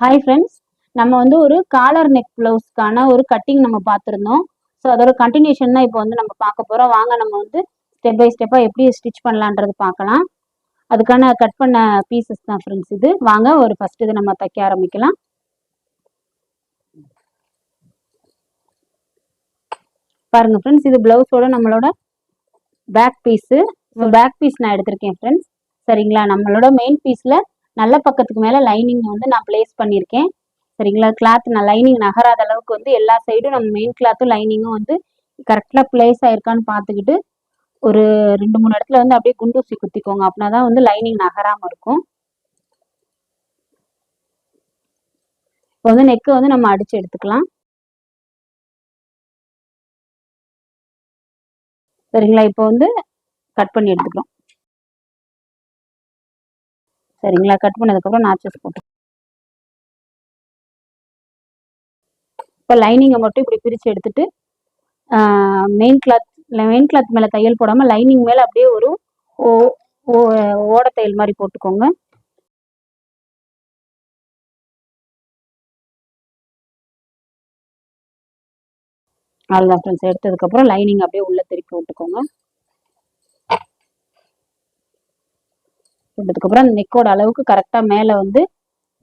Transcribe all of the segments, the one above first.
Hi friends, நம்ம வந்து ஒரு காலர் நெக் ப்ளவுஸ்க்கான ஒரு கட்டிங் நம்ம பார்த்துருந்தோம். ஸோ அதோட கண்டினியூஷன் தான் இப்போ வந்து நம்ம பார்க்க போகிறோம். வாங்க நம்ம வந்து ஸ்டெப் பை ஸ்டெப்பாக எப்படி ஸ்டிச் பண்ணலான்றது பார்க்கலாம். அதுக்கான கட் பண்ண பீசஸ் தான் ஃப்ரெண்ட்ஸ் இது. வாங்க ஒரு ஃபர்ஸ்ட் இது நம்ம தைக்க ஆரம்பிக்கலாம். பாருங்க ஃப்ரெண்ட்ஸ், இது பிளவுஸோட நம்மளோட back piece. So back piece நான் எடுத்திருக்கேன் ஃப்ரெண்ட்ஸ். சரிங்களா, நம்மளோட மெயின் பீஸில் நல்ல பக்கத்துக்கு மேலே லைனிங் வந்து நான் பிளேஸ் பண்ணியிருக்கேன். சரிங்களா, கிளாத் நான் லைனிங் நகராத அளவுக்கு வந்து எல்லா சைடும் நம்ம மெயின் கிளாத்தும் லைனிங்கும் வந்து கரெக்டாக பிளேஸ் ஆயிருக்கான்னு பார்த்துக்கிட்டு ஒரு 2-3 இடத்துல வந்து அப்படியே குண்டூசி குத்திக்கோங்க. அப்படின்னா தான் வந்து லைனிங் நகராமல் இருக்கும். இப்போ வந்து நெக்கு வந்து நம்ம அடிச்சு எடுத்துக்கலாம். சரிங்களா, இப்போ வந்து கட் பண்ணி எடுத்துக்கிறோம். சரிங்களா, கட் பண்ணதுக்கப்புறம் நாச்சஸ் போட்டு இப்போ லைனிங்கை மட்டும் இப்படி பிரித்து எடுத்துட்டு மெயின் கிளாத் மேலே தையல் போடாமல் லைனிங் மேலே அப்படியே ஒரு ஓட தையல் மாதிரி போட்டுக்கோங்க. அவ்வளோதான் ஃப்ரெண்ட்ஸ், எடுத்ததுக்கப்புறம் லைனிங் அப்படியே உள்ளே திருப்பி விட்டுக்கோங்க. விட்டதுக்கப்புறம் அந்த நெக்கோட அளவுக்கு கரெக்டாக மேலே வந்து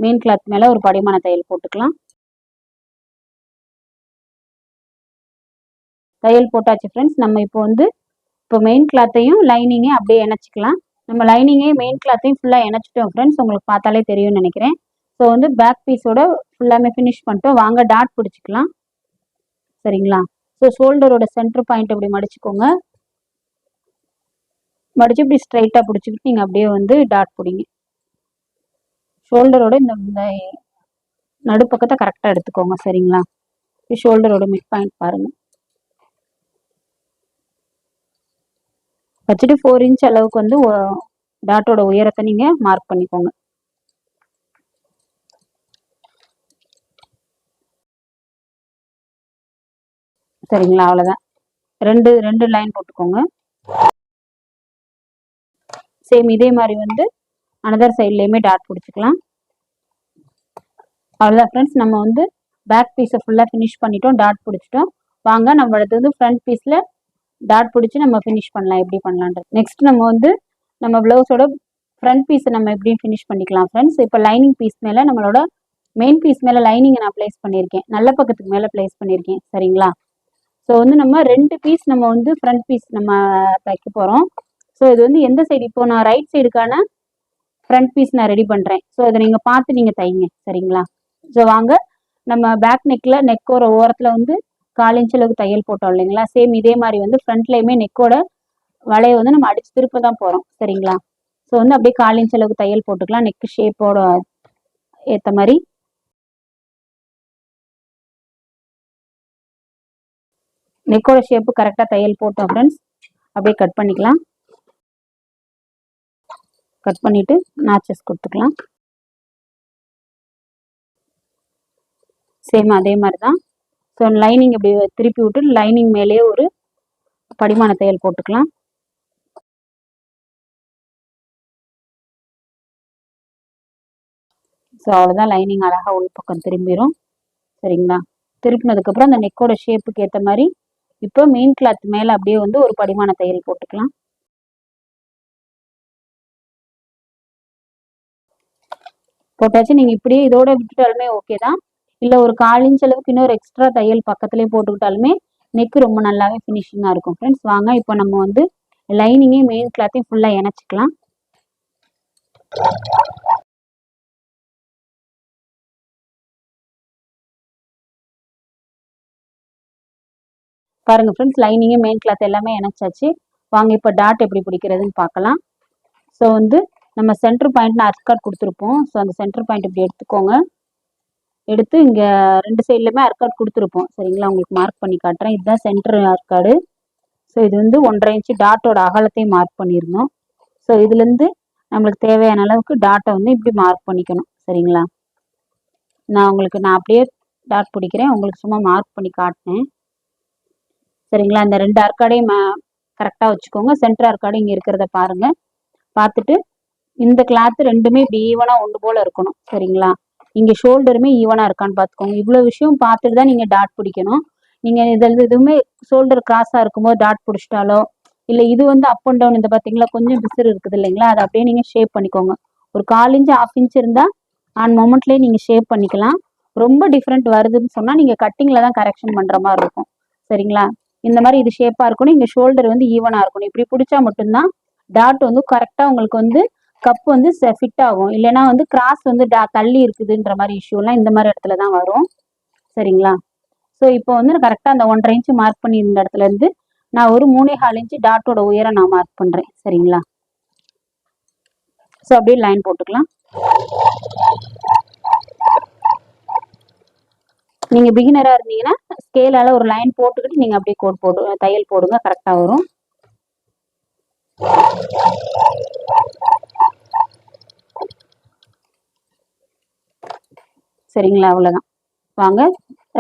மெயின் கிளாத் மேலே ஒரு படிமான தையல் போட்டுக்கலாம். தையல் போட்டாச்சு ஃப்ரெண்ட்ஸ். நம்ம இப்போ மெயின் கிளாத்தையும் லைனிங்கையும் அப்படியே இணைச்சிக்கலாம். நம்ம லைனிங்கையும் மெயின் கிளாத்தையும் ஃபுல்லாக இணைச்சிட்டோம் ஃப்ரெண்ட்ஸ். உங்களுக்கு பார்த்தாலே தெரியும்னு நினைக்கிறேன். ஸோ வந்து பேக் பீஸோட ஃபுல்லாமே ஃபினிஷ் பண்ணிட்டோம். வாங்க டாட் பிடிச்சிக்கலாம். சரிங்களா, ஸோ ஷோல்டரோட சென்டர் பாயிண்ட் அப்படி மடிச்சுக்கோங்க. மடிச்சு இப்படி ஸ்ட்ரைட்டாக பிடிச்சிக்கிட்டு நீங்கள் அப்படியே வந்து டாட் பிடிங்க. ஷோல்டரோட இந்த நடுப்பக்கத்தை கரெக்டாக எடுத்துக்கோங்க. சரிங்களா, ஷோல்டரோட மிட் பாயிண்ட் பாருங்கள். வச்சுட்டு 4 இன்ச் அளவுக்கு வந்து டாட்டோட உயரத்தை நீங்கள் மார்க் பண்ணிக்கோங்க. சரிங்களா, அவ்வளோதான். ரெண்டு லைன் போட்டுக்கோங்க. சேம் இதே மாதிரி வந்து அனதர் சைட்லேயுமே டாட் பிடிச்சிக்கலாம். அவ்வளோதான் ஃப்ரெண்ட்ஸ், நம்ம வந்து பேக் பீஸை ஃபுல்லாக ஃபினிஷ் பண்ணிட்டோம், டாட் பிடிச்சிட்டோம். வாங்க நம்ம அடுத்து வந்து ஃப்ரண்ட் பீஸில் டாட் பிடிச்சி நம்ம ஃபினிஷ் பண்ணலாம். எப்படி பண்ணலான்றது நெக்ஸ்ட் நம்ம வந்து நம்ம ப்ளவுஸோட ஃப்ரண்ட் பீஸை நம்ம எப்படியும் ஃபினிஷ் பண்ணிக்கலாம் ஃப்ரெண்ட்ஸ். இப்போ லைனிங் பீஸ் மேலே நம்மளோட மெயின் பீஸ் மேலே லைனிங்கை நான் ப்ளேஸ் பண்ணியிருக்கேன், நல்ல பக்கத்துக்கு மேலே ப்ளேஸ் பண்ணியிருக்கேன். சரிங்களா, ஸோ வந்து நம்ம 2 பீஸ் நம்ம வந்து ஃப்ரண்ட் பீஸ் நம்ம தைக்க போகிறோம். ஸோ இது வந்து எந்த சைடு, இப்போ நான் ரைட் சைடுக்கான ஃப்ரண்ட் பீஸ் நான் ரெடி பண்ணுறேன். ஸோ அதை நீங்கள் பார்த்து நீங்கள் தைங்க. சரிங்களா, ஸோ வாங்க நம்ம பேக் நெக்கோட ஓரத்தில் வந்து 1/4 இன்ச் அளவுக்கு தையல் போட்டோம் இல்லைங்களா. சேம் இதே மாதிரி வந்து ஃப்ரண்ட்லையுமே நெக்கோட வளையை வந்து நம்ம அடிச்சு திருப்ப தான் போகிறோம். சரிங்களா, ஸோ வந்து அப்படியே 1/4 இன்ச் அளவுக்கு தையல் போட்டுக்கலாம் நெக் ஷேப்போட ஏற்ற மாதிரி. நெக்கோட ஷேப்பு கரெக்டாக தையல் போட்டோம் ஃப்ரெண்ட்ஸ். அப்படியே கட் பண்ணிக்கலாம். கட் பண்ணிவிட்டு நாச்சஸ் கொடுத்துக்கலாம். சேம் அதே மாதிரி தான். ஸோ லைனிங் இப்படி திருப்பி விட்டு லைனிங் மேலேயே ஒரு படிமான தையல் போட்டுக்கலாம். ஸோ அவ்வளோதான், லைனிங் அழகாக உள் பக்கம் திரும்பிடும். சரிங்களா, திருப்பினதுக்கப்புறம் அந்த நெக்கோட ஷேப்புக்கு ஏற்ற மாதிரி இப்போ மெயின் கிளாத் மேலே அப்படியே வந்து ஒரு படிமான தையல் போட்டுக்கலாம். போட்டாச்சு. நீங்கள் இப்படியே இதோட விட்டுட்டாலுமே ஓகே தான். இல்லை ஒரு 1/4 இன்ச் அளவுக்கு இன்னொரு எக்ஸ்ட்ரா தையல் பக்கத்துலேயே போட்டுக்கிட்டாலுமே நெக்கு ரொம்ப நல்லாவே ஃபினிஷிங்காக இருக்கும் ஃப்ரெண்ட்ஸ். வாங்க இப்போ நம்ம வந்து லைனிங்கையும் மெயின் கிளாத்தையும் ஃபுல்லாக இணைச்சிக்கலாம். பாருங்க ஃப்ரெண்ட்ஸ், லைனிங்கு மெயின் கிளாத் எல்லாமே இணைச்சாச்சு. வாங்க இப்போ டாட் எப்படி பிடிக்கிறதுன்னு பார்க்கலாம். ஸோ வந்து நம்ம சென்டர் பாயிண்ட் அர்க்காட் கொடுத்துருப்போம். ஸோ அந்த சென்டர் பாயிண்ட் இப்படி எடுத்துக்கோங்க. எடுத்து இங்கே 2 சைட்லையுமே அர்க்காட் கொடுத்துருப்போம். சரிங்களா, உங்களுக்கு மார்க் பண்ணி காட்டுறேன். இதுதான் சென்டர் அர்க்காடு. ஸோ இது வந்து 1.5 இன்ச்சு டாட்டோட அகலத்தையும் மார்க் பண்ணியிருந்தோம். ஸோ இதுலேருந்து நம்மளுக்கு தேவையான அளவுக்கு டாட்டை வந்து இப்படி மார்க் பண்ணிக்கணும். சரிங்களா, நான் அப்படியே டாட் பிடிக்கிறேன், உங்களுக்கு சும்மா மார்க் பண்ணி காட்டினேன். சரிங்களா, இந்த 2 அர்க்காடையும் கரெக்டாக வச்சுக்கோங்க. சென்டர் அர்க்காடு இங்கே இருக்கிறத பாருங்கள். பார்த்துட்டு இந்த கிளாத்து ரெண்டுமே இப்படி ஈவனாக ஒன்று போல் இருக்கணும். சரிங்களா, இங்கே ஷோல்டருமே ஈவனாக இருக்கான்னு பார்த்துக்கோங்க. இவ்வளோ விஷயம் பார்த்துட்டு தான் நீங்கள் டாட் பிடிக்கணும். நீங்கள் இதில் எதுவுமே ஷோல்டர் கிராஸாக இருக்கும்போது டாட் பிடிச்சிட்டாலோ இல்லை இது வந்து அப் அண்ட் டவுன் இந்த பார்த்தீங்களா கொஞ்சம் பிசுறு இருக்குது இல்லைங்களா, அதை அப்படியே நீங்கள் ஷேப் பண்ணிக்கோங்க. ஒரு 1/4 இன்ச் 1/2 இன்ச் இருந்தால் ஆன் மொமெண்ட்லேயே நீங்கள் ஷேப் பண்ணிக்கலாம். ரொம்ப டிஃப்ரெண்ட் வருதுன்னு சொன்னால் நீங்கள் கட்டிங்கில் தான் கரெக்ஷன் பண்ணுற மாதிரி இருக்கும். சரிங்களா, இந்த மாதிரி இது ஷேப்பாக இருக்கணும். இங்கே ஷோல்டர் வந்து ஈவனாக இருக்கணும். இப்படி பிடிச்சா மட்டும்தான் டாட் வந்து கரெக்டாக உங்களுக்கு வந்து கப் வந்து ஃபிட் ஆகும். இல்லைன்னா வந்து கிராஸ் வந்து தள்ளி இருக்குதுன்ற மாதிரி இஷ்யூலாம் இந்த மாதிரி இடத்துல தான் வரும். சரிங்களா, ஸோ இப்போ வந்து கரெக்டாக அந்த 1.5 இன்ச்சு மார்க் பண்ணியிருந்த இடத்துல இருந்து நான் ஒரு 3.25 இன்ச்சு டாட்டோட உயரம் நான் மார்க் பண்ணுறேன். சரிங்களா, ஸோ அப்படியே லைன் போட்டுக்கலாம். நீங்கள் பிகினராக இருந்தீங்கன்னா ஸ்கேலால் ஒரு லைன் போட்டுக்கிட்டு நீங்கள் அப்படியே கோட் தையல் போடுங்க, கரெக்டாக வரும். சரிங்களா, அவ்வளோதான். வாங்க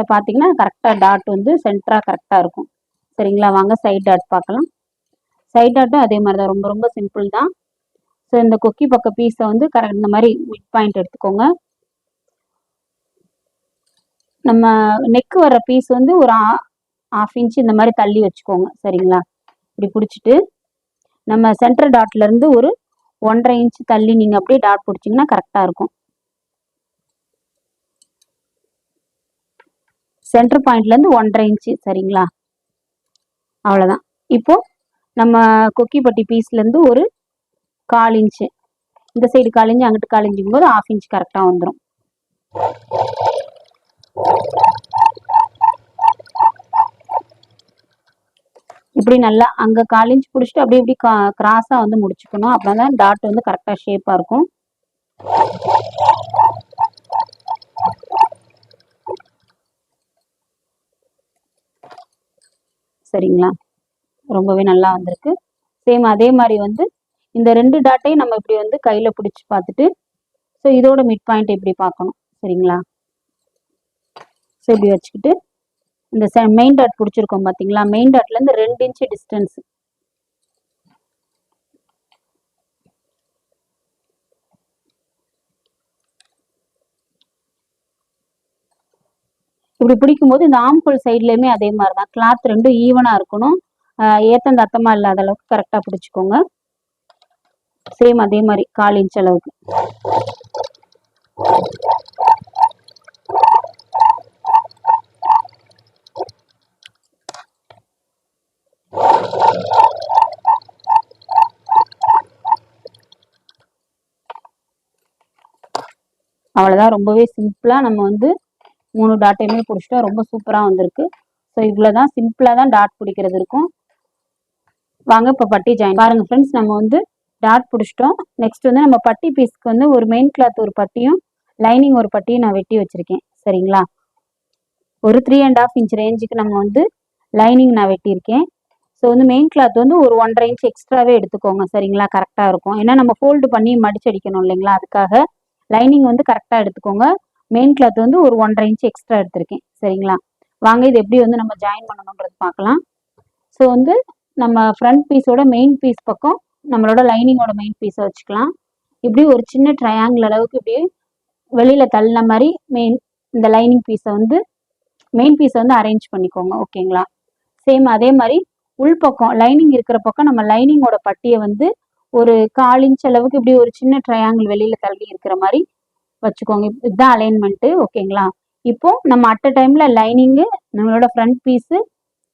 பார்த்தீங்கன்னா கரெக்டாக டாட் வந்து சென்டராக கரெக்டாக இருக்கும். சரிங்களா, வாங்க சைட் டாட் பார்க்கலாம். சைட் டாட்டும் அதே மாதிரி தான், ரொம்ப ரொம்ப சிம்பிள் தான். ஸோ இந்த கொக்கி பக்க பீஸை வந்து கரெக்ட் இந்த மாதிரி மிட் பாயிண்ட் எடுத்துக்கோங்க. நம்ம நெக் வர்ற பீஸ் வந்து ஒரு 1/2 இன்ச் இந்த மாதிரி தள்ளி வச்சுக்கோங்க. சரிங்களா, இப்படி பிடிச்சிட்டு நம்ம சென்டர் டாட்லேருந்து ஒரு 1.5 இன்ச் தள்ளி நீங்கள் அப்படியே டாட் பிடிச்சிங்கன்னா கரெக்டாக இருக்கும். சென்டர் பாயிண்ட்லேருந்து 1.5 இன்ச்சு. சரிங்களா, அவ்வளோதான். இப்போ நம்ம கொக்கி பட்டி பீஸ்லேருந்து ஒரு 1/4 இன்ச்சு, இந்த சைடு 1/4 இன்ச்சு அங்கிட்டு 1/4 இன்ச்சுக்கும் போது 1/2 இன்ச் கரெக்டாக வந்துடும். இப்படி நல்லா அங்கே 1/4 இன்ச் பிடிச்சிட்டு அப்படியே இப்படி கிராஸாக வந்து முடிச்சுக்கணும். அப்படின்னா தான் டாட் வந்து கரெக்டாக ஷேப்பாக இருக்கும். சரிங்களா, ரொம்பவே நல்லா வந்திருக்கு. சேம் அதே மாதிரி வந்து இந்த 2 டாட்டையும் நம்ம இப்படி வந்து கையில் பிடிச்சி பார்த்துட்டு ஸோ இதோட மிட் பாயிண்ட் இப்படி பார்க்கணும். சரிங்களா, ஸோ இப்படி வச்சுக்கிட்டு இந்த மெயின் டாட் பிடிச்சிருக்கோம் பார்த்தீங்களா, மெயின் டாட்லேருந்து 2 இன்ச்சு டிஸ்டன்ஸ் இப்படி பிடிக்கும்போது இந்த ஆம்கோல் சைட்லேயுமே அதே மாதிரி தான் கிளாத் ரெண்டும் ஈவனாக இருக்கணும். ஏத்தம் தத்தமாக இல்லாத அளவுக்கு கரெக்டாக பிடிச்சிக்கோங்க. சேம் அதே மாதிரி 1/4 இன்ச் அளவுக்கு. அவ்வளோதான், ரொம்பவே சிம்பிளாக நம்ம வந்து 3 டாட்டையுமே பிடிச்சிட்டோம். ரொம்ப சூப்பராக வந்திருக்கு. ஸோ இவ்வளோதான், சிம்பிளாக தான் டாட் பிடிக்கிறது இருக்கும். வாங்க இப்போ பட்டி ஜாயின் பாருங்க ஃப்ரெண்ட்ஸ். நம்ம வந்து டாட் பிடிச்சிட்டோம். நெக்ஸ்ட் வந்து நம்ம பட்டி பீஸ்க்கு வந்து ஒரு மெயின் கிளாத் ஒரு பட்டியும் லைனிங் ஒரு பட்டியும் நான் வெட்டி வச்சிருக்கேன். சரிங்களா, ஒரு 3.5 இன்ச் ரேஞ்சுக்கு நம்ம வந்து லைனிங் நான் வெட்டியிருக்கேன். ஸோ வந்து மெயின் கிளாத் வந்து ஒரு 1.5 இன்ச் எக்ஸ்ட்ராவே எடுத்துக்கோங்க. சரிங்களா, கரெக்டாக இருக்கும். ஏன்னா நம்ம ஃபோல்டு பண்ணி மடிச்சடிக்கணும் இல்லைங்களா, அதுக்காக லைனிங் வந்து கரெக்டாக எடுத்துக்கோங்க. மெயின் கிளாத் வந்து ஒரு 1.5 இன்ச் எக்ஸ்ட்ரா எடுத்திருக்கேன். சரிங்களா, வாங்க இது எப்படி வந்து நம்ம ஜாயின் பண்ணணுன்றது பார்க்கலாம். ஸோ வந்து நம்ம ஃப்ரண்ட் பீஸோட மெயின் பீஸ் பக்கம் நம்மளோட லைனிங்கோட மெயின் பீஸை வச்சுக்கலாம். இப்படி ஒரு சின்ன ட்ரையாங்கிள் அளவுக்கு இப்படி வெளியில் தள்ளின மாதிரி இந்த லைனிங் பீஸை வந்து மெயின் பீஸை வந்து அரேஞ்ச் பண்ணிக்கோங்க. ஓகேங்களா, சேம் அதே மாதிரி உள் பக்கம் லைனிங் இருக்கிற பக்கம் நம்ம லைனிங்கோட பட்டியை வந்து ஒரு 1/4 இன்ச் அளவுக்கு இப்படி ஒரு சின்ன ட்ரையாங்கிள் வெளியில் தள்ளி இருக்கிற மாதிரி வச்சுக்கோங்க. இதுதான் அலைன்மெண்ட்டு. ஓகேங்களா, இப்போ நம்ம அட் அ டைம்ல லைனிங்கு நம்மளோட ஃப்ரண்ட் பீஸு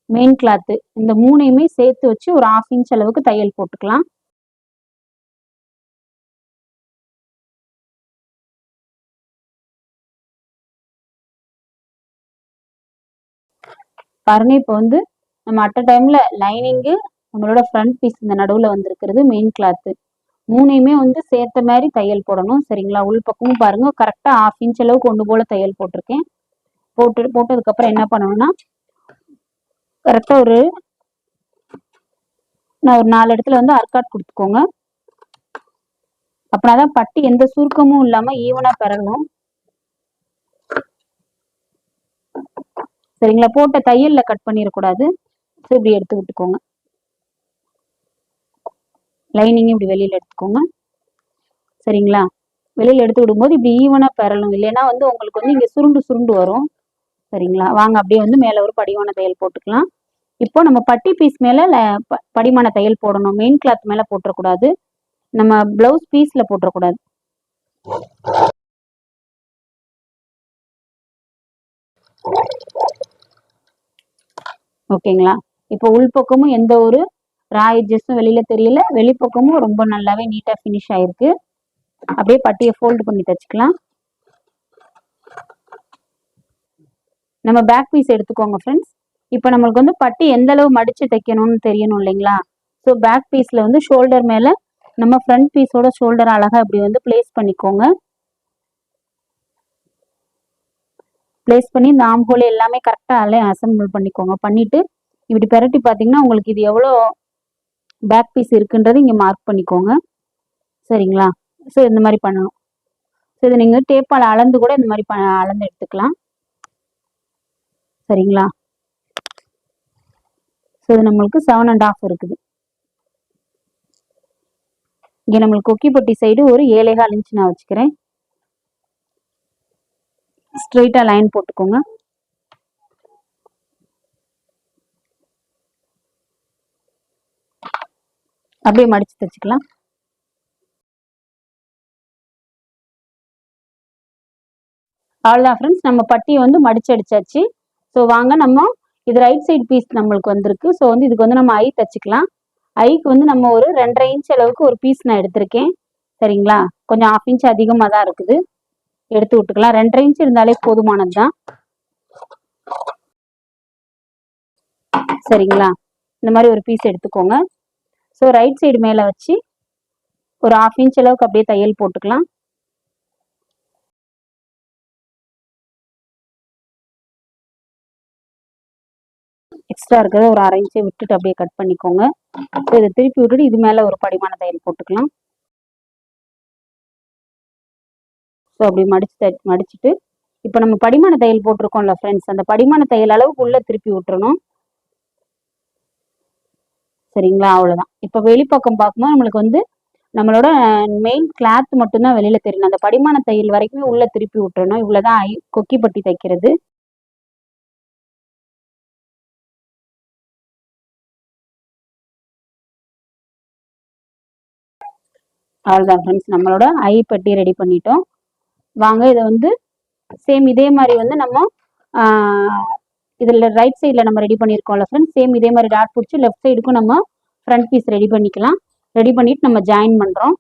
மெயின் கிளாத்து இந்த 3ஐயுமே சேர்த்து வச்சு ஒரு 1/2 இன்ச் அளவுக்கு தையல் போட்டுக்கலாம். பாருங்க, இப்போ வந்து நம்ம அட் அ டைம்ல லைனிங்கு நம்மளோட ஃப்ரண்ட் பீஸ் இந்த நடுவில் வந்திருக்கிறது மெயின் கிளாத்து 3ஐயுமே வந்து சேர்த்த மாதிரி தையல் போடணும். சரிங்களா, உள் பக்கமும் பாருங்க கரெக்டாக 1/2 இன்ச் அளவுக்கு ஒன்று போல தையல் போட்டிருக்கேன். போட்டதுக்கப்புறம் என்ன பண்ணணும்னா கரெக்டாக நான் ஒரு 4 இடத்துல வந்து அர்க்காட் கொடுத்துக்கோங்க. அப்படின்னாதான் பட்டி எந்த சுருக்கமும் இல்லாமல் ஈவனாக பெறணும். சரிங்களா, போட்ட தையல்ல கட் பண்ணிடக்கூடாது. ஸோ இப்படி எடுத்து விட்டுக்கோங்க. லைனிங் இப்படி வெளியில் எடுத்துக்கோங்க. சரிங்களா, வெளியில் எடுத்து விடும்போது இப்படி ஈவனாக பெறலும், இல்லைன்னா வந்து உங்களுக்கு வந்து இங்கே சுருண்டு சுருண்டு வரும். சரிங்களா? வாங்க அப்படியே வந்து மேலே ஒரு படிமான தையல் போட்டுக்கலாம். இப்போ நம்ம பட்டி பீஸ் மேலே படிமான தையல் போடணும். மெயின் கிளாத் மேலே போட்டுறக்கூடாது. நம்ம பிளவுஸ் பீஸில் போட்டுறக்கூடாது. ஓகேங்களா? இப்போ உள்பக்கமும் எந்த ஒரு ரா எட்ஜஸும் வெளியில தெரியல, வெளிப்பக்கமும் ரொம்ப நல்லாவே நீட்டாக ஃபினிஷ் ஆயிருக்கு. அப்படியே பட்டியை ஃபோல்டு பண்ணி தச்சுக்கலாம். நம்ம பேக் பீஸ் எடுத்துக்கோங்க ஃப்ரெண்ட்ஸ். இப்போ நம்மளுக்கு வந்து பட்டி எந்த அளவு மடிச்சு தைக்கணும்னு தெரியணும் இல்லைங்களா? ஸோ பேக் பீஸில் வந்து ஷோல்டர் மேலே நம்ம ஃப்ரண்ட் பீஸோட ஷோல்டர் அழகாக இப்படி வந்து பிளேஸ் பண்ணிக்கோங்க. பிளேஸ் பண்ணி இந்த ஆம் ஹோல் எல்லாமே கரெக்டாக அசம்பிள் பண்ணிக்கோங்க. பண்ணிட்டு இப்படி பெரட்டி பார்த்தீங்கன்னா உங்களுக்கு இது எவ்வளோ பேக் பீஸ் இருக்குன்றது இங்கே மார்க் பண்ணிக்கோங்க. சரிங்களா? ஸோ இந்த மாதிரி பண்ணணும். ஸோ இதை நீங்கள் டேப்பால் அளந்து கூட இந்த மாதிரி அளந்து எடுத்துக்கலாம். சரிங்களா? ஸோ இது நம்மளுக்கு 7.5 இருக்குது. இங்கே நம்மளுக்கு கொக்கிப்பட்டி சைடு ஒரு 7.25 இன்ச் நான் வச்சுக்கிறேன். ஸ்ட்ரெயிட்டாக லைன் போட்டுக்கோங்க. அப்படியே மடிச்சு தைச்சுக்கலாம். அவ்வளோதான் ஃப்ரெண்ட்ஸ், நம்ம பட்டியை வந்து மடிச்சு அடிச்சாச்சு. ஸோ வாங்க நம்ம இது ரைட் சைடு பீஸ் நம்மளுக்கு வந்திருக்கு. ஸோ வந்து இதுக்கு வந்து நம்ம ஐ தைச்சிக்கலாம். ஐக்கு வந்து நம்ம ஒரு 2.5 இன்ச் அளவுக்கு ஒரு பீஸ் நான் எடுத்திருக்கேன். சரிங்களா? கொஞ்சம் 1/2 இன்ச் அதிகமாக தான் இருக்குது, எடுத்து விட்டுக்கலாம். 2.5 இன்ச் இருந்தாலே போதுமானது தான். சரிங்களா? இந்த மாதிரி ஒரு பீஸ் எடுத்துக்கோங்க. ஸோ ரைட் சைடு மேலே வச்சு ஒரு 1/2 இன்ச் அளவுக்கு அப்படியே தையல் போட்டுக்கலாம். எக்ஸ்ட்ரா இருக்கிறத ஒரு 1/2 இன்ச்சை விட்டுட்டு அப்படியே கட் பண்ணிக்கோங்க. ஸோ இதை திருப்பி விட்டுட்டு இது மேலே ஒரு படிமான தையல் போட்டுக்கலாம். ஸோ அப்படி மடிச்சுட்டு இப்போ நம்ம படிமான தையல் போட்டிருக்கோம்ல ஃப்ரெண்ட்ஸ், அந்த படிமான தையல் அளவுக்கு உள்ள திருப்பி விட்டுறணும். சரிங்களா? அவ்வளோதான். இப்போ வெளிப்பக்கம் பார்க்கும்போது நம்மளுக்கு வந்து நம்மளோட மெயின் கிளாத் மட்டும்தான் வெளியில தெரியணும். அந்த படிமான தையல் வரைக்குமே உள்ள திருப்பி விட்டுறணும். இவ்வளோதான் கொக்கிப்பட்டி தைக்கிறது. அவ்வளோதான் ஃப்ரெண்ட்ஸ், நம்மளோட ஐ பட்டி ரெடி பண்ணிட்டோம். வாங்க இதை வந்து சேம் இதே மாதிரி வந்து நம்ம இதில் ரைட் சைடில் நம்ம ரெடி பண்ணியிருக்கோம்ல ஃப்ரெண்ட்ஸ், சேம் இதே மாதிரி டாட் பிடிச்சி லெஃப்ட் சைடுக்கும் நம்ம ஃப்ரண்ட் பீஸ் ரெடி பண்ணிக்கலாம். ரெடி பண்ணிட்டு நம்ம ஜாயின் பண்ணுறோம்.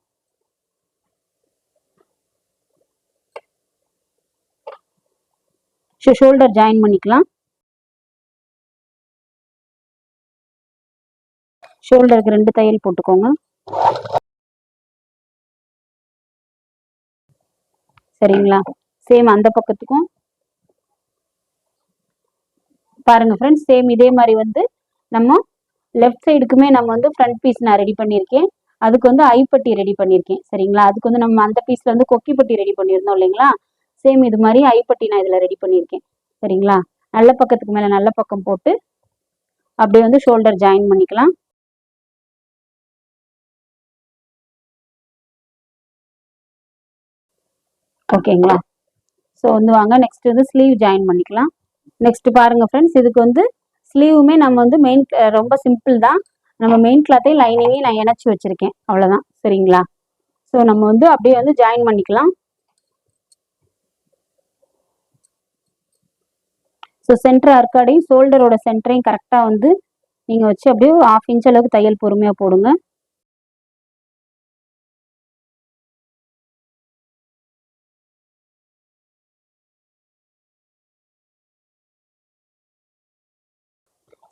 ஷோல்டர் ஜாயின் பண்ணிக்கலாம். ஷோல்டருக்கு 2 தையல் போட்டுக்கோங்க. சரிங்களா? சேம் அந்த பக்கத்துக்கும் பாருங்க ஃப்ரெண்ட்ஸ், சேம் இதே மாதிரி வந்து நம்ம லெஃப்ட் சைடுக்குமே நம்ம வந்து ஃப்ரண்ட் பீஸ் நான் ரெடி பண்ணியிருக்கேன். அதுக்கு வந்து ஐப்பட்டி ரெடி பண்ணியிருக்கேன். சரிங்களா? அதுக்கு வந்து நம்ம அந்த பீஸ்ல வந்து கொக்கிப்பட்டி ரெடி பண்ணியிருந்தோம் இல்லைங்களா? சேம் இது மாதிரி ஐப்பட்டி நான் இதில் ரெடி பண்ணியிருக்கேன். சரிங்களா? நல்ல பக்கத்துக்கு மேலே நல்ல பக்கம் போட்டு அப்படியே வந்து ஷோல்டர் ஜாயின் பண்ணிக்கலாம். ஓகேங்களா? ஸோ வந்து வாங்க நெக்ஸ்ட் வந்து ஸ்லீவ் ஜாயின் பண்ணிக்கலாம். நெக்ஸ்ட் பாருங்க ஃப்ரெண்ட்ஸ், இதுக்கு வந்து ஸ்லீவுமே நம்ம வந்து ரொம்ப சிம்பிள் தான். நம்ம மெயின் கிளாத்தையும் லைனிங்கையும் நான் இணைச்சி வச்சிருக்கேன். அவ்வளோதான். சரிங்களா? ஸோ நம்ம வந்து அப்படியே வந்து ஜாயின் பண்ணிக்கலாம். ஸோ சென்டர் அர்க்காடையும் ஷோல்டரோட சென்டரையும் கரெக்டாக வந்து நீங்கள் வச்சு அப்படியே 1/2 இன்ச் அளவுக்கு தையல் பொறுமையாக போடுங்க.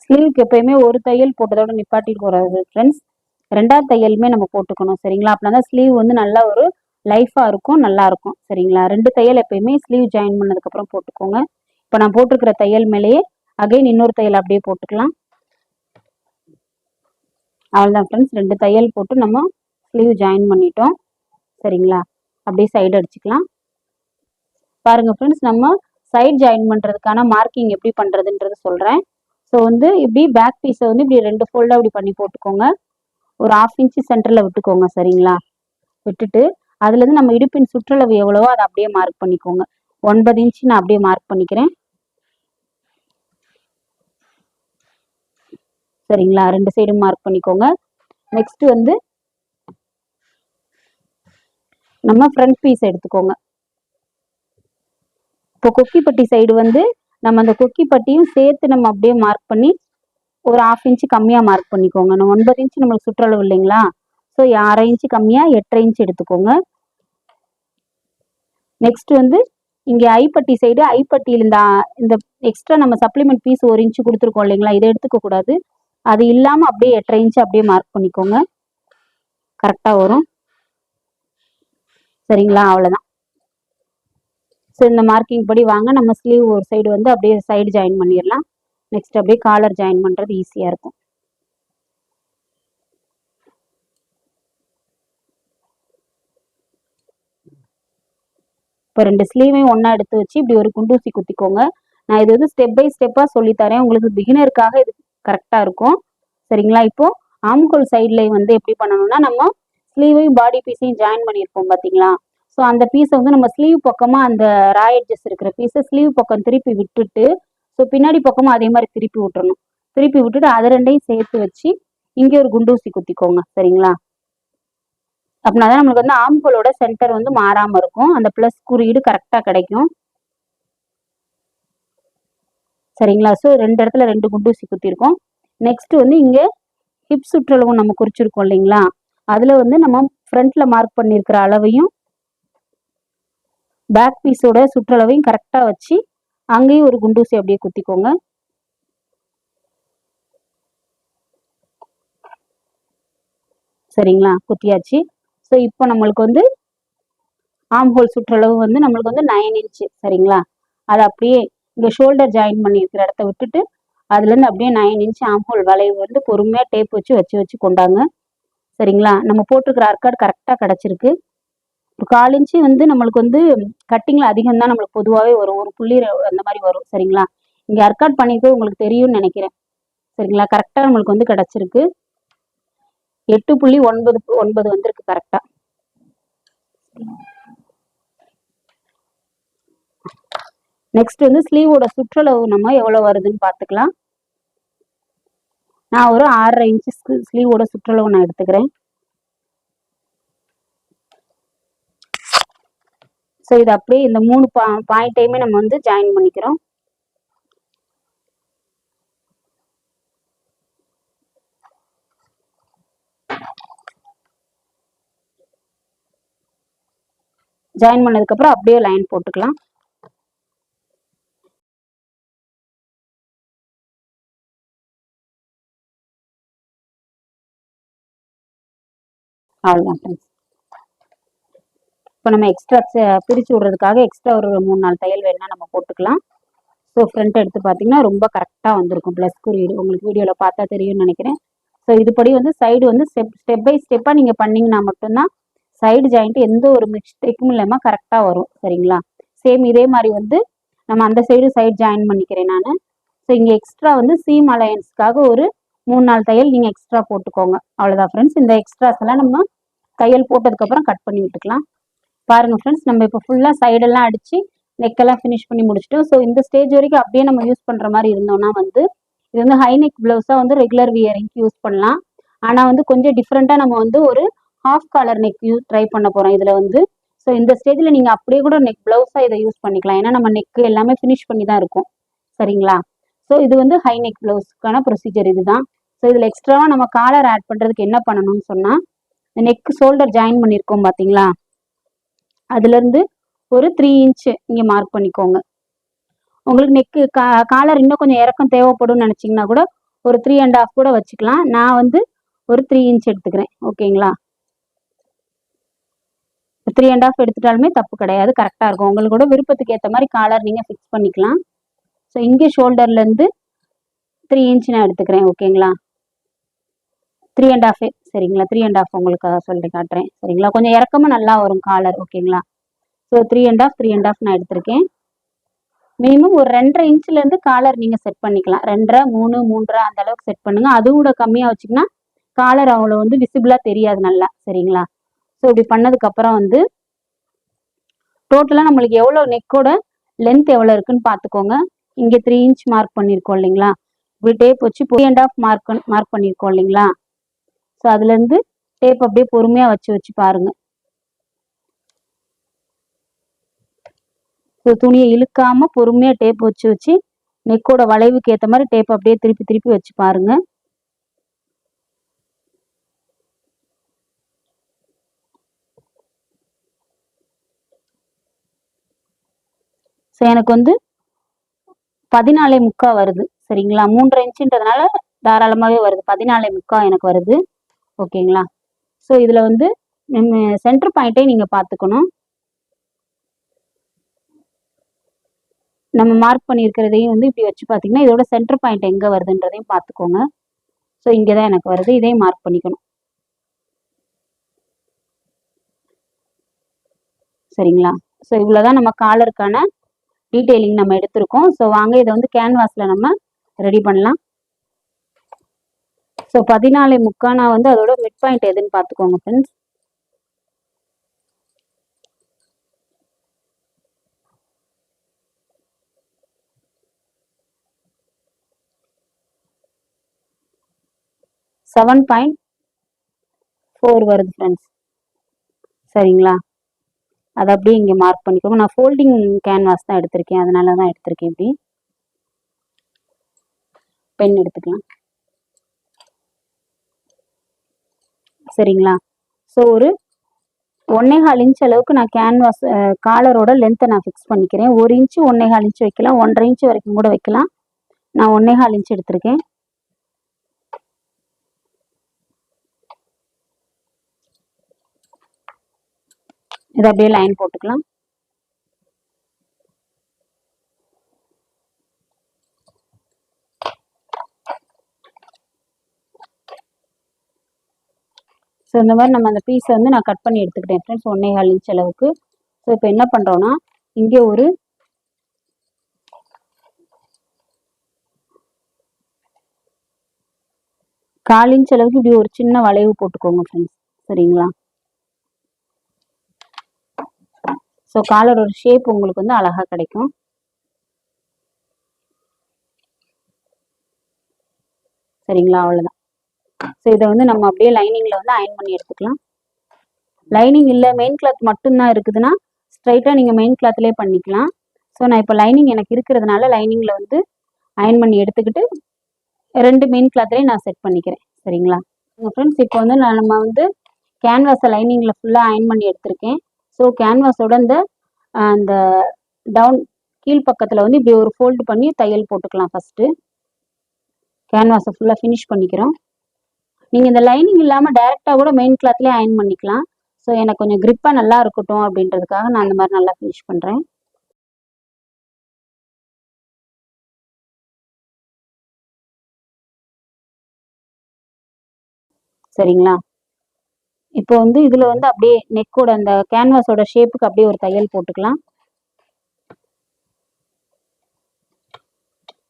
ஸ்லீவுக்கு எப்பயுமே ஒரு தையல் போட்டதோட நிப்பாட்டிட்டு போகிறது ஃப்ரெண்ட்ஸ். 2வது தையலுமே நம்ம போட்டுக்கணும். சரிங்களா? அப்படின்னா தான் ஸ்லீவ் வந்து நல்லா ஒரு லைஃபாக இருக்கும், நல்லா இருக்கும். சரிங்களா? 2 தையல் எப்பயுமே ஸ்லீவ் ஜாயின் பண்ணதுக்கப்புறம் போட்டுக்கோங்க. இப்போ நான் போட்டிருக்கிற தையல் மேலேயே அகைன் இன்னொரு தையல் அப்படியே போட்டுக்கலாம். அவ்வளோதான் ஃப்ரெண்ட்ஸ், 2 தையல் போட்டு நம்ம ஸ்லீவ் ஜாயின் பண்ணிட்டோம். சரிங்களா? அப்படியே சைடு அடிச்சுக்கலாம். பாருங்க ஃப்ரெண்ட்ஸ், நம்ம சைடு ஜாயின் பண்ணுறதுக்கான மார்க்கிங் எப்படி பண்ணுறதுன்றது சொல்கிறேன். ஸோ வந்து இப்படி பேக் பீஸை வந்து இப்படி 2 ஃபோல்டாக இப்படி பண்ணி போட்டுக்கோங்க. ஒரு 1/2 இன்ச்சு சென்டரில் விட்டுக்கோங்க. சரிங்களா? விட்டுட்டு அதுலேருந்து நம்ம இடுப்பின் சுற்றளவு எவ்வளவோ அதை அப்படியே மார்க் பண்ணிக்கோங்க. 9 இன்ச் நான் அப்படியே மார்க் பண்ணிக்கிறேன். சரிங்களா, 2 சைடும் மார்க் பண்ணிக்கோங்க. நெக்ஸ்ட் வந்து நம்ம ஃப்ரண்ட் பீஸ் எடுத்துக்கோங்க. இப்போ கொக்கிப்பட்டி சைடு வந்து நம்ம அந்த கொக்கிப்பட்டியும் சேர்த்து நம்ம அப்படியே மார்க் பண்ணி ஒரு 1/2 இன்ச்சு கம்மியாக மார்க் பண்ணிக்கோங்க. நம்ம 9 இன்ச்சு நம்மளுக்கு சுற்றளவு இல்லைங்களா, ஸோ 1/2 இன்ச்சு கம்மியாக 8.5 இன்ச் எடுத்துக்கோங்க. நெக்ஸ்ட் வந்து இங்கே ஐப்பட்டி சைடு, ஐப்பட்டியில் இந்த எக்ஸ்ட்ரா நம்ம சப்ளிமெண்ட் பீஸ் 1 இன்ச்சு கொடுத்துருக்கோம் இல்லைங்களா, இதை எடுத்துக்க கூடாது. அது இல்லாமல் அப்படியே 8.5 இன்ச்சு அப்படியே மார்க் பண்ணிக்கோங்க. கரெக்டாக வரும். சரிங்களா, அவ்வளோதான். ஸோ இந்த மார்க்கிங் படி வாங்க. நம்ம ஸ்லீவ் ஒரு சைடு வந்து அப்படியே சைடு ஜாயின் பண்ணிடலாம். நெக்ஸ்ட் அப்படியே காலர் ஜாயின் பண்ணுறது ஈஸியாக இருக்கும். இப்போ 2 ஸ்லீவையும் ஒன்றா எடுத்து வச்சு இப்படி ஒரு குண்டூசி குத்திக்கோங்க. நான் இது வந்து ஸ்டெப் பை ஸ்டெப்பாக சொல்லித்தரேன். உங்களுக்கு பிகினருக்காக இது கரெக்டாக இருக்கும். சரிங்களா, இப்போ ஆம்கோல் சைடில் வந்து எப்படி பண்ணணும்னா, நம்ம ஸ்லீவையும் பாடி பீஸையும் ஜாயின் பண்ணியிருப்போம் பார்த்தீங்களா, ஸோ அந்த பீஸை வந்து நம்ம ஸ்லீவ் பக்கமாக அந்த ரா எட்ஜஸ் இருக்கிற பீஸை ஸ்லீவ் பக்கம் திருப்பி விட்டுட்டு, ஸோ பின்னாடி பக்கமும் அதே மாதிரி திருப்பி விட்டுறணும். திருப்பி விட்டுட்டு அதை 2ஐயும் சேர்த்து வச்சு இங்கே ஒரு குண்டூசி குத்திக்கோங்க. சரிங்களா, அப்படின்னா தான் நம்மளுக்கு வந்து ஆம்கோலோட சென்டர் வந்து மாறாமல் இருக்கும். அந்த ப்ளஸ் குறியீடு கரெக்டாக கிடைக்கும். சரிங்களா, ஸோ 2 இடத்துல 2 குண்டூசி குத்திருக்கோம். நெக்ஸ்ட் வந்து இங்கே ஹிப் சுற்றளவும் நம்ம குறிச்சிருக்கோம் இல்லைங்களா, அதில் வந்து நம்ம ஃப்ரண்ட்ல மார்க் பண்ணியிருக்கிற அளவையும் பேக் பீஸோட சுற்றளவையும் கரெக்டாக வச்சு அங்கேயும் ஒரு குண்டூசி அப்படியே குத்திக்கோங்க. சரிங்களா, குத்தியாச்சு. ஸோ இப்போ நம்மளுக்கு வந்து ஆம்ஹோல் சுற்றளவு வந்து நம்மளுக்கு வந்து 9 இன்ச்சு. சரிங்களா, அதை அப்படியே இங்கே ஷோல்டர் ஜாயின் பண்ணியிருக்கிற இடத்த விட்டுட்டு அதுலேருந்து அப்படியே 9 இன்ச் ஆம்ஹோல் வளைவு வந்து பொறுமையாக டேப் வச்சு வச்சு வச்சு கொண்டாங்க. சரிங்களா, நம்ம போட்டிருக்கிற ஆர்கார்டு கரெக்டாக கிடச்சிருக்கு. ஒரு 1/4 இன்ச்சு வந்து நம்மளுக்கு வந்து கட்டிங்கில் அதிகம் தான் நம்மளுக்கு பொதுவாகவே வரும், ஒரு புள்ளி அந்த மாதிரி வரும். சரிங்களா, இங்கே ஆர்கார்ட் பண்ணிட்டு உங்களுக்கு தெரியும்னு நினைக்கிறேன். சரிங்களா, கரெக்டாக நம்மளுக்கு வந்து கிடச்சிருக்கு. 8.9 வந்திருக்கு கரெக்டாக. நெக்ஸ்ட் வந்து ஸ்லீவோட சுற்றளவு நம்ம எவ்வளோ வருதுன்னு பார்த்துக்கலாம். நான் ஒரு 6.5 இன்ச்சு ஸ்லீவோட சுற்றளவு நான் எடுத்துக்கிறேன். ஸோ இது அப்படியே இந்த 3 பாயிண்ட்டையுமே நம்ம வந்து ஜாயின் பண்ணிக்கிறோம். ஜாயின் பண்ணதுக்கப்புறம் அப்படியே லைன் போட்டுக்கலாம். அவ்வளோதான் ஃப்ரெண்ட்ஸ். இப்போ நம்ம எக்ஸ்ட்ரா பிரித்து விடுறதுக்காக எக்ஸ்ட்ரா ஒரு 3-4 தையல் வேணுன்னா நம்ம போட்டுக்கலாம். ஸோ ஃப்ரண்ட் எடுத்து பார்த்தீங்கன்னா ரொம்ப கரெக்டாக வந்திருக்கும் ப்ளஸ் குறியீடு. உங்களுக்கு வீடியோவில் பார்த்தா தெரியும்னு நினைக்கிறேன். ஸோ இதுபடி வந்து சைடு வந்து ஸ்டெப் பை ஸ்டெப்பாக நீங்கள் பண்ணிங்கன்னா மட்டும்தான் சைடு ஜாயிண்ட்டு எந்த ஒரு மிஸ்டேக்கும் இல்லாமல் கரெக்டாக வரும். சரிங்களா, சேம் இதே மாதிரி வந்து நம்ம அந்த சைடு ஜாயின் பண்ணிக்கிறேன் நான். ஸோ இங்கே எக்ஸ்ட்ரா வந்து சீம் அலையன்ஸ்க்காக ஒரு 3-4 தையல் நீங்கள் எக்ஸ்ட்ரா போட்டுக்கோங்க. அவ்வளோதான் ஃப்ரெண்ட்ஸ். இந்த எக்ஸ்ட்ராஸ் எல்லாம் நம்ம தையல் போட்டதுக்கப்புறம் கட் பண்ணி விட்டுக்கலாம். பாருங்கள் ஃப்ரெண்ட்ஸ், நம்ம இப்போ ஃபுல்லாக சைடெல்லாம் அடித்து நெக்கெல்லாம் ஃபினிஷ் பண்ணி முடிச்சிட்டோம். ஸோ இந்த ஸ்டேஜ் வரைக்கும் அப்படியே நம்ம யூஸ் பண்ணுற மாதிரி இருந்தோம்னா வந்து இது வந்து ஹை நெக் ப்ளவுஸாக வந்து ரெகுலர் வியரிங்க்கு யூஸ் பண்ணலாம். ஆனால் வந்து கொஞ்சம் டிஃப்ரெண்ட்டாக நம்ம வந்து ஒரு ஹாஃப் காலர் நெக் ட்ரை பண்ண போகிறோம் இதில் வந்து. ஸோ இந்த ஸ்டேஜில் நீங்கள் அப்படியே கூட நெக் ப்ளவுஸாக இதை யூஸ் பண்ணிக்கலாம். ஏன்னா நம்ம நெக்கு எல்லாமே ஃபினிஷ் பண்ணி தான் இருக்கும். சரிங்களா, ஸோ இது வந்து ஹை நெக் ப்ளவுஸ்க்கான ப்ரொசீஜர் இதுதான். ஸோ இதில் எக்ஸ்ட்ராவாக நம்ம காலர் ஆட் பண்ணுறதுக்கு என்ன பண்ணணும்னு சொன்னால், இந்த நெக் ஷோல்டர் ஜாயின் பண்ணியிருக்கோம் பார்த்தீங்களா, அதுலேருந்து ஒரு 3 இன்ச்சு இங்கே மார்க் பண்ணிக்கோங்க. உங்களுக்கு நெக்கு காலர் இன்னும் கொஞ்சம் இறக்கம் தேவைப்படும்னு நினச்சிங்கன்னா கூட ஒரு 3.5 கூட வச்சுக்கலாம். நான் வந்து ஒரு 3 இன்ச் எடுத்துக்கிறேன். ஓகேங்களா, 3.5 எடுத்துட்டாலுமே தப்பு கிடையாது, கரெக்டாக இருக்கும். உங்களோட விருப்பத்துக்கு ஏற்ற மாதிரி காலர் நீங்கள் ஃபிக்ஸ் பண்ணிக்கலாம். ஸோ இங்கே ஷோல்டர்லேருந்து 3 இன்ச் நான் எடுத்துக்கிறேன். ஓகேங்களா, 3.5 சரிங்களா, 3.5 உங்களுக்கு சொல்லி காட்டுறேன். சரிங்களா, கொஞ்சம் இறக்கமாக நல்லா வரும் காலர். ஓகேங்களா, ஸோ 3.5 நான் எடுத்திருக்கேன். மினிமம் ஒரு 2.5 இன்ச்லேருந்து காலர் நீங்கள் செட் பண்ணிக்கலாம். 2.5, 3, 3.5 அந்த அளவுக்கு செட் பண்ணுங்கள். அதுவும் கூட கம்மியாக வச்சிங்கன்னா காலர் அவ்வளோ வந்து விசிபிளாக தெரியாது நல்லா. சரிங்களா, ஸோ இப்படி பண்ணதுக்கப்புறம் வந்து டோட்டலாக நம்மளுக்கு எவ்வளோ நெக்கோட லென்த் எவ்வளோ இருக்குன்னு பார்த்துக்கோங்க. இங்கே 3 இன்ச் மார்க் பண்ணியிருக்கோம் இல்லைங்களா, இப்படி டேப் வச்சு 3.5 மார்க் பண்ணியிருக்கோம் இல்லைங்களா. ஸோ அதுலேருந்து டேப் அப்படியே பொறுமையாக வச்சு பாருங்க. ஸோ துணியை இழுக்காம பொறுமையாக டேப் வச்சு நெக்கோட வளைவுக்கு ஏற்ற மாதிரி டேப் அப்படியே திருப்பி வச்சு பாருங்க. ஸோ எனக்கு வந்து 14.75 வருது சரிங்களா. 3.5 இன்ச்சுன்றதுனால தாராளமாகவே வருது, 14.75 எனக்கு வருது. ஓகேங்களா. ஸோ இதில் வந்து நம்ம சென்டர் பாயிண்ட்டை நீங்கள் பார்த்துக்கணும். நம்ம மார்க் பண்ணியிருக்கிறதையும் வந்து இப்படி வச்சு பார்த்தீங்கன்னா இதோட சென்டர் பாயிண்ட் எங்கே வருதுன்றதையும் பார்த்துக்கோங்க. ஸோ இங்கே தான் எனக்கு வருது, இதையும் மார்க் பண்ணிக்கணும் சரிங்களா. ஸோ இவ்வளோதான் நம்ம காலருக்கான டீட்டெயிலிங் நம்ம எடுத்திருக்கோம். ஸோ வாங்க இதை வந்து கேன்வாஸில் நம்ம ரெடி பண்ணலாம். ஸோ 14.75 நான் வந்து அதோட மிட் பாயிண்ட் எதுன்னு பார்த்துக்கோங்க ஃப்ரெண்ட்ஸ். $7.4 வருது ஃப்ரெண்ட்ஸ் சரிங்களா. அதை அப்படியே இங்கே மார்க் பண்ணிக்கோங்க. நான் ஃபோல்டிங் கேன்வாஸ் தான் எடுத்திருக்கேன், அதனால தான் எடுத்திருக்கேன். இப்படி பென் எடுத்துக்கலாம் சரிங்களா. ஸோ ஒரு 1.25 இன்ச் அளவுக்கு நான் கேன்வாஸ் காலரோட லென்த்தை நான் ஃபிக்ஸ் பண்ணிக்கிறேன். 1 இன்ச்சு 1.25 இன்ச் வைக்கலாம், 1.5 இன்ச் வரைக்கும் கூட வைக்கலாம். நான் 1.25 இன்ச் எடுத்திருக்கேன். இதை அப்படியே லைன் போட்டுக்கலாம். ஸோ இந்த மாதிரி நம்ம அந்த பீஸை வந்து நான் கட் பண்ணி எடுத்துக்கிட்டேன் ஃப்ரெண்ட்ஸ் 1.25 இன்ச் அளவுக்கு. ஸோ இப்போ என்ன பண்ணுறோன்னா இங்கே ஒரு 1/4 இன்ச் அளவுக்கு இப்படி ஒரு சின்ன வளைவு போட்டுக்கோங்க ஃப்ரெண்ட்ஸ் சரிங்களா. ஸோ காலரோட ஷேப் உங்களுக்கு வந்து அழகாக கிடைக்கும் சரிங்களா. அவ்வளோதான். ஸோ இதை வந்து நம்ம அப்படியே லைனிங்கில் வந்து அயன் பண்ணி எடுத்துக்கலாம். லைனிங் இல்லை மெயின் கிளாத் மட்டும்தான் இருக்குதுன்னா ஸ்ட்ரைட்டாக நீங்கள் மெயின் கிளாத்லேயே பண்ணிக்கலாம். ஸோ நான் இப்போ லைனிங் எனக்கு இருக்கிறதுனால லைனிங்கில் வந்து அயன் பண்ணி எடுத்துக்கிட்டு 2 மெயின் கிளாத்லேயும் நான் செட் பண்ணிக்கிறேன் சரிங்களா. ஃப்ரெண்ட்ஸ் இப்போ வந்து நம்ம வந்து கேன்வாஸை லைனிங்கில் ஃபுல்லாக அயன் பண்ணி எடுத்திருக்கேன். ஸோ கேன்வாஸோட அந்த டவுன் கீழ் பக்கத்தில் வந்து இப்படி ஒரு ஃபோல்டு பண்ணி தையல் போட்டுக்கலாம். ஃபஸ்ட்டு கேன்வாஸை ஃபுல்லாக ஃபினிஷ் பண்ணிக்கிறோம். நீங்கள் இந்த லைனிங் இல்லாமல் டைரெக்டாக கூட மெயின் கிளாத்லேயே அயன் பண்ணிக்கலாம். ஸோ எனக்கு கொஞ்சம் கிரிப்பாக நல்லா இருக்கட்டும் அப்படின்றதுக்காக நான் அந்த மாதிரி நல்லா ஃபினிஷ் பண்ணுறேன். சரிங்களா. இப்போ வந்து இதில் வந்து அப்படியே நெக்கோட அந்த கேன்வாஸோட ஷேப்புக்கு அப்படியே ஒரு தையல் போட்டுக்கலாம்.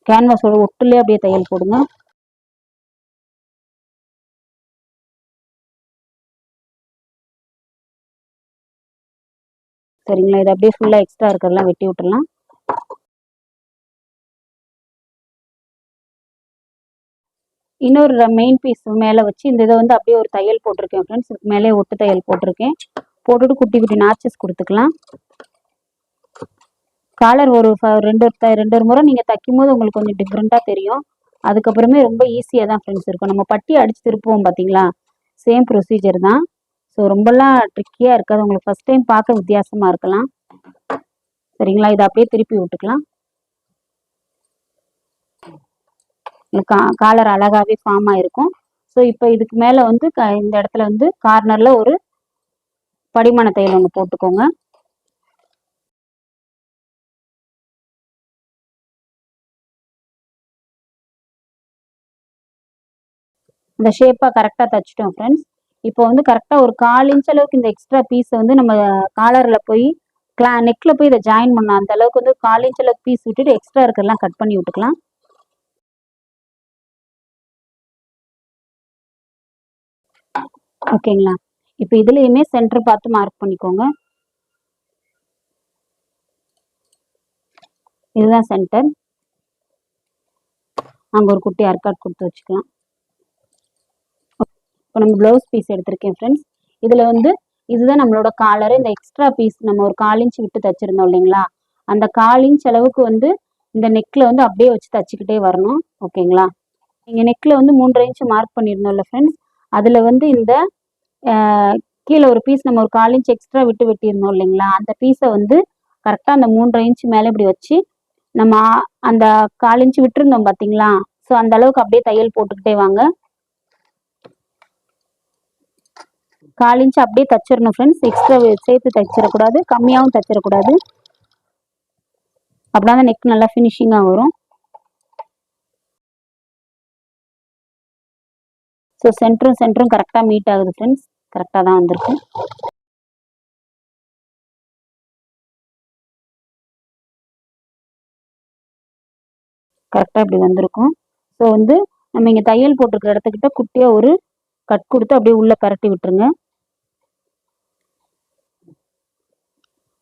கேன்வாஸோட ஒட்டுலேயே அப்படியே தையல் போடுங்க. சரிங்களா. இதை அப்படியே ஃபுல்லாக எக்ஸ்ட்ரா இருக்கிறதெல்லாம் வெட்டி விட்டுடலாம். இன்னொரு மெயின் பீஸ் மேலே வச்சு இந்த இதை வந்து அப்படியே ஒரு தையல் போட்டிருக்கேன் ஃப்ரெண்ட்ஸ். இதுக்கு மேலே ஒட்டு தையல் போட்டிருக்கேன். போட்டுட்டு குட்டி குட்டி நாச்சஸ் கொடுத்துக்கலாம். காலர் ஒரு ரெண்டு முறை நீங்கள் தைக்கும் போது உங்களுக்கு கொஞ்சம் டிஃப்ரெண்ட்டாக தெரியும். அதுக்கப்புறமே ரொம்ப ஈஸியாக தான் ஃப்ரெண்ட்ஸ் இருக்கும். நம்ம பட்டி அடித்து திருப்புவோம் பார்த்தீங்களா, சேம் ப்ரொசீஜர் தான். ஸோ ரொம்பலாம் ட்ரிக்கியாக இருக்காது. உங்களுக்கு ஃபஸ்ட் டைம் பார்க்க வித்தியாசமாக இருக்கலாம் சரிங்களா. இதை அப்படியே திருப்பி விட்டுக்கலாம். காலர் அழகாகவே ஃபார்ம் ஆகிருக்கும். ஸோ இப்போ இதுக்கு மேலே வந்து இந்த இடத்துல வந்து கார்னரில் ஒரு படிமான தையல் ஒன்று போட்டுக்கோங்க. இந்த ஷேப்பாக கரெக்டாக தைச்சிட்டோம் ஃப்ரெண்ட்ஸ். இப்போ வந்து கரெக்டாக ஒரு 1/4 இன்ச் அளவுக்கு இந்த எக்ஸ்ட்ரா பீஸை வந்து நம்ம காலரில் போய் நெக்கில் போய் இதை ஜாயின் பண்ணோம். அந்த அளவுக்கு வந்து 1/4 இன்ச் அளவுக்கு பீஸ் விட்டுட்டு எக்ஸ்ட்ரா இருக்கிறதெல்லாம் கட் பண்ணி விட்டுக்கலாம். ஓகேங்களா. இப்போ இதுலேயுமே சென்டர் பார்த்து மார்க் பண்ணிக்கோங்க. இதுதான் சென்டர். அங்கே ஒரு குட்டி அர்க்காட் கொடுத்து வச்சுக்கலாம். இப்போ நம்ம ப்ளவுஸ் பீஸ் எடுத்திருக்கேன் ஃப்ரெண்ட்ஸ். இதில் வந்து இதுதான் நம்மளோட காலரு. இந்த எக்ஸ்ட்ரா பீஸ் நம்ம ஒரு 1/4 இன்ச் விட்டு தைச்சிருந்தோம் இல்லைங்களா, அந்த 1/4 இன்ச் அளவுக்கு வந்து இந்த நெக்கில் வந்து அப்படியே வச்சு தச்சுக்கிட்டே வரணும். ஓகேங்களா. நீங்கள் நெக்கில் வந்து 3.5 இன்ச் மார்க் பண்ணியிருந்தோம்ல ஃப்ரெண்ட்ஸ், அதில் வந்து இந்த கீழே ஒரு பீஸ் நம்ம ஒரு 1/4 இன்ச் எக்ஸ்ட்ரா விட்டு வெட்டியிருந்தோம் இல்லைங்களா, அந்த பீஸை வந்து கரெக்டாக அந்த 3.5 இன்ச் மேலே இப்படி வச்சு நம்ம அந்த 1/4 இன்ச் விட்டுருந்தோம் பார்த்தீங்களா, ஸோ அந்த அளவுக்கு அப்படியே தையல் போட்டுக்கிட்டே வாங்க. 1/4 இன்ச் அப்படியே தச்சிடணும் ஃப்ரெண்ட்ஸ். எக்ஸ்ட்ரா சேர்த்து தைச்சிடக்கூடாது, கம்மியாகவும் தைச்சிடக்கூடாது. அப்படின்னா தான் நெக் நல்லா ஃபினிஷிங்காக வரும். ஸோ சென்டரும் கரெக்டாக மீட் ஆகுது ஃப்ரெண்ட்ஸ். கரெக்டாக தான் வந்திருக்கு. கரெக்டாக இப்படி வந்திருக்கும். ஸோ வந்து நம்ம இங்கே தையல் போட்டிருக்கிற இடத்துக்கிட்ட குட்டியாக ஒரு கட் கொடுத்து அப்படியே உள்ளே பரட்டி விட்டுருங்க.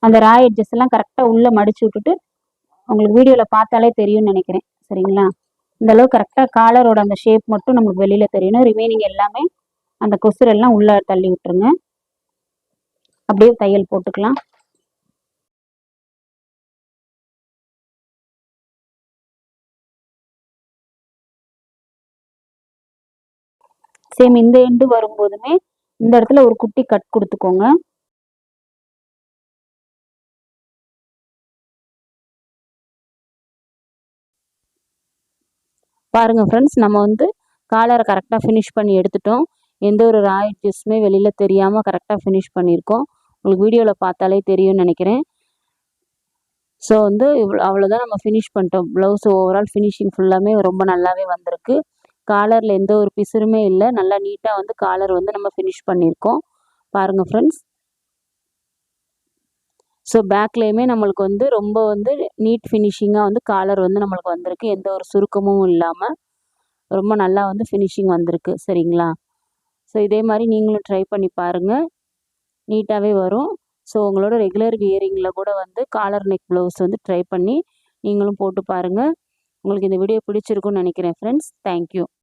அந்த ராய் எட்ஜஸ் எல்லாம் கரெக்டாக உள்ளே மடிச்சு விட்டுட்டு, உங்களுக்கு வீடியோவில் பார்த்தாலே தெரியும்னு நினைக்கிறேன். சரிங்களா. இந்த அளவு கரெக்டாக காலரோட அந்த ஷேப் மட்டும் நமக்கு வெளியில் தெரியணும். ரிமைனிங் எல்லாமே அந்த கொசுரெல்லாம் உள்ளே தள்ளி விட்டுருங்க. அப்படியே தையல் போட்டுக்கலாம். சேம் இந்த எண்டு வரும்போதுமே இந்த இடத்துல ஒரு குட்டி கட் கொடுத்துக்கோங்க. பாருங்க ஃப்ரெண்ட்ஸ், நம்ம வந்து காலரை கரெக்டாக ஃபினிஷ் பண்ணி எடுத்துட்டோம். எந்த ஒரு ராய் எட்ஜஸுமே வெளியில் தெரியாமல் கரெக்டாக ஃபினிஷ் பண்ணியிருக்கோம். உங்களுக்கு வீடியோவில் பார்த்தாலே தெரியும்னு நினைக்கிறேன். ஸோ வந்து அவ்வளோதான், நம்ம ஃபினிஷ் பண்ணிட்டோம். ப்ளவுஸ் ஓவரால் ஃபினிஷிங் ஃபுல்லாமே ரொம்ப நல்லாவே வந்திருக்கு. காலரில் எந்த ஒரு பிசுறுமே இல்லை. நல்லா நீட்டாக வந்து காலர் வந்து நம்ம ஃபினிஷ் பண்ணியிருக்கோம். பாருங்கள் ஃப்ரெண்ட்ஸ். ஸோ பேக்லேயுமே நம்மளுக்கு வந்து ரொம்ப வந்து நீட் ஃபினிஷிங்காக வந்து காலர் வந்து நம்மளுக்கு வந்திருக்கு. எந்த ஒரு சுருக்கமும் இல்லாமல் ரொம்ப நல்லா வந்து ஃபினிஷிங் வந்திருக்கு. சரிங்களா. ஸோ இதே மாதிரி நீங்களும் ட்ரை பண்ணி பாருங்கள். நீட்டாகவே வரும். ஸோ உங்களோட ரெகுலர் வியரிங்கில் கூட வந்து காலர் நெக் ப்ளவுஸ் வந்து ட்ரை பண்ணி நீங்களும் போட்டு பாருங்கள். உங்களுக்கு இந்த வீடியோ பிடிச்சிருக்குன்னு நினைக்கிறேன் ஃப்ரெண்ட்ஸ். தேங்க்யூ.